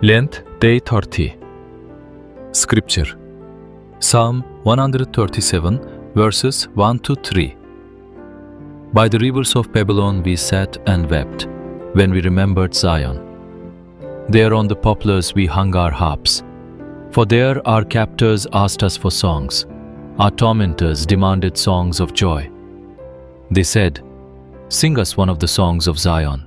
Lent, Day 30. Scripture. Psalm 137, verses 1 to 3. By the rivers of Babylon we sat and wept, when we remembered Zion. There on the poplars we hung our harps, for there our captors asked us for songs. Our tormentors demanded songs of joy. They said, "Sing us one of the songs of Zion."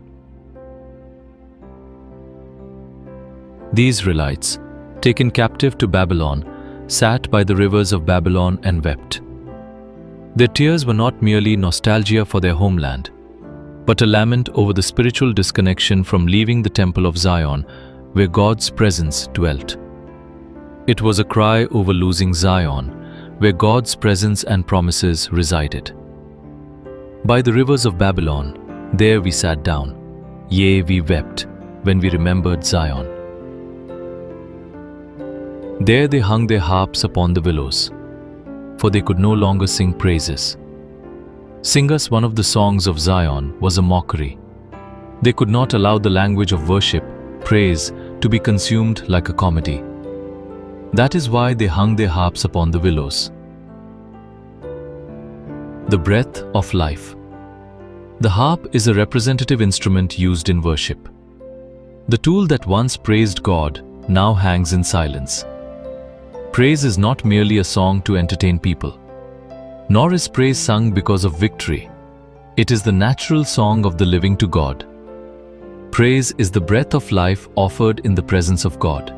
The Israelites, taken captive to Babylon, sat by the rivers of Babylon and wept. Their tears were not merely nostalgia for their homeland, but a lament over the spiritual disconnection from leaving the temple of Zion, where God's presence dwelt. It was a cry over losing Zion, where God's presence and promises resided. By the rivers of Babylon, there we sat down, yea, we wept, when we remembered Zion. There they hung their harps upon the willows, for they could no longer sing praises. "Sing us one of the songs of Zion" was a mockery. They could not allow the language of worship, praise, to be consumed like a comedy. That is why they hung their harps upon the willows. The breath of life. The harp is a representative instrument used in worship. The tool that once praised God now hangs in silence. Praise is not merely a song to entertain people, nor is praise sung because of victory. It is the natural song of the living to God. Praise is the breath of life offered in the presence of God.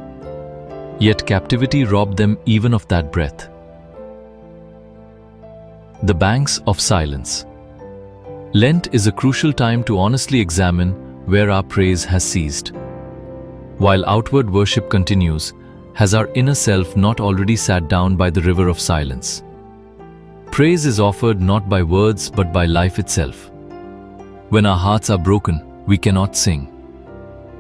Yet captivity robbed them even of that breath. The banks of silence. Lent is a crucial time to honestly examine where our praise has ceased. While outward worship continues, has our inner self not already sat down by the river of silence? Praise is offered not by words but by life itself. When our hearts are broken, we cannot sing.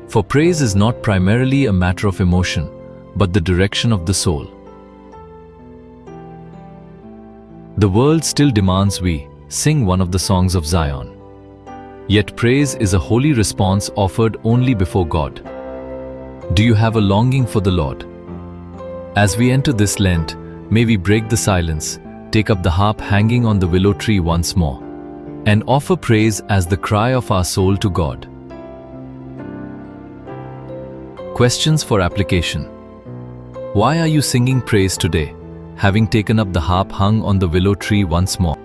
For praise is not primarily a matter of emotion, but the direction of the soul. The world still demands we sing one of the songs of Zion. Yet praise is a holy response offered only before God. Do you have a longing for the Lord? As we enter this Lent, may we break the silence, take up the harp hanging on the willow tree once more, and offer praise as the cry of our soul to God. Questions for application. Why are you singing praise today, having taken up the harp hung on the willow tree once more?